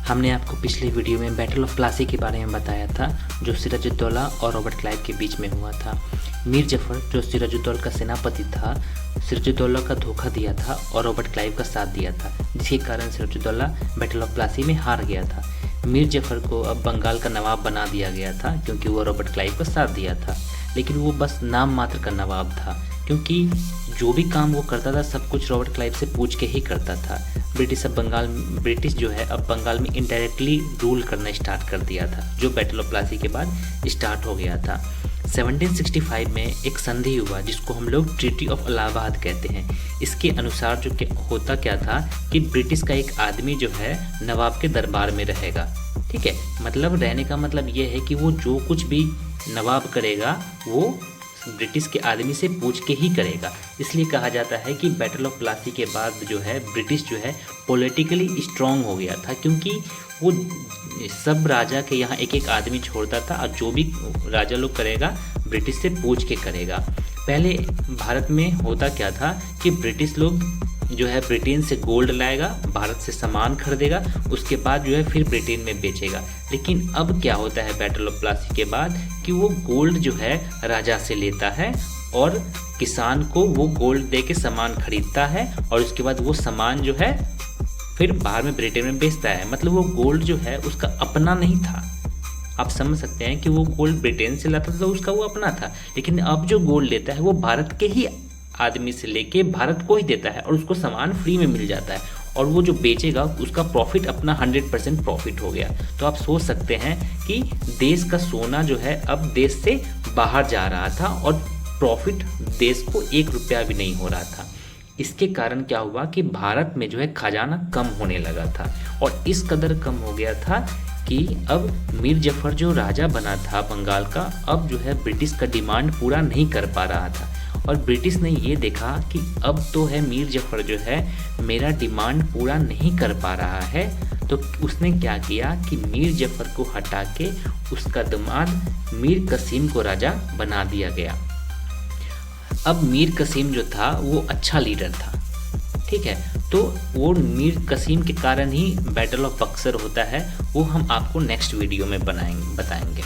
हमने आपको पिछले वीडियो में बैटल ऑफ प्लासी के बारे में बताया था, जो सिराजुद्दौला और रॉबर्ट क्लाइव के बीच में हुआ था। मीर जफर, जो सिराजुद्दौला का सेनापति था, सिराजुद्दौला का धोखा दिया था और रॉबर्ट क्लाइव का साथ दिया था, जिसके कारण सिराजुद्दौला बैटल ऑफ प्लासी में हार गया था। मीर जफर को अब बंगाल का नवाब बना दिया गया था, क्योंकि वो रॉबर्ट क्लाइव का साथ दिया था। लेकिन वो बस नाम मात्र का नवाब था, क्योंकि जो भी काम वो करता था सब कुछ रॉबर्ट क्लाइव से पूछ के ही करता था। ब्रिटिश जो है अब बंगाल में इनडायरेक्टली रूल करना स्टार्ट कर दिया था, जो बैटल ऑफ प्लासी के बाद स्टार्ट हो गया था। 1765 में एक संधि हुआ, जिसको हम लोग ट्रीटी ऑफ इलाहाबाद कहते हैं। इसके अनुसार जो होता क्या था कि ब्रिटिश का एक आदमी जो है नवाब के दरबार में रहेगा। ठीक है, मतलब रहने का मतलब ये है कि वो जो कुछ भी नवाब करेगा वो ब्रिटिश के आदमी से पूछ के ही करेगा। इसलिए कहा जाता है कि बैटल ऑफ प्लासी के बाद जो है ब्रिटिश जो है पॉलिटिकली स्ट्रांग हो गया था, क्योंकि वो सब राजा के यहाँ एक एक आदमी छोड़ता था और जो भी राजा लोग करेगा ब्रिटिश से पूछ के करेगा। पहले भारत में होता क्या था कि ब्रिटिश लोग जो है ब्रिटेन से गोल्ड लाएगा, भारत से सामान खरीदेगा, उसके बाद जो है फिर ब्रिटेन में बेचेगा। लेकिन अब क्या होता है बैटल ऑफ प्लासी के बाद कि वो गोल्ड जो है राजा से लेता है और किसान को वो गोल्ड दे के सामान खरीदता है, और उसके बाद वो सामान जो है फिर बाहर में ब्रिटेन में बेचता है। मतलब वो गोल्ड जो है उसका अपना नहीं था। आप समझ सकते हैं कि वो गोल्ड ब्रिटेन से लाता था तो उसका वो अपना था, लेकिन अब जो गोल्ड लेता है वो भारत के ही आदमी से लेके भारत को ही देता है और उसको सामान फ्री में मिल जाता है, और वो जो बेचेगा उसका प्रॉफिट अपना 100% प्रॉफिट हो गया। तो आप सोच सकते हैं कि देश का सोना जो है अब देश से बाहर जा रहा था और प्रॉफिट देश को 1 रुपया भी नहीं हो रहा था। इसके कारण क्या हुआ कि भारत में जो है खजाना कम होने लगा था, और इस कदर कम हो गया था कि अब मीर जफर जो राजा बना था बंगाल का, अब जो है ब्रिटिश का डिमांड पूरा नहीं कर पा रहा था। और ब्रिटिश ने ये देखा कि अब तो है मीर जफर जो है मेरा डिमांड पूरा नहीं कर पा रहा है, तो उसने क्या किया कि मीर जफर को हटा के उसका दामाद मीर कसीम को राजा बना दिया गया। अब मीर कसीम जो था वो अच्छा लीडर था। ठीक है, तो वो मीर कसीम के कारण ही बैटल ऑफ बक्सर होता है, वो हम आपको नेक्स्ट वीडियो में बताएंगे।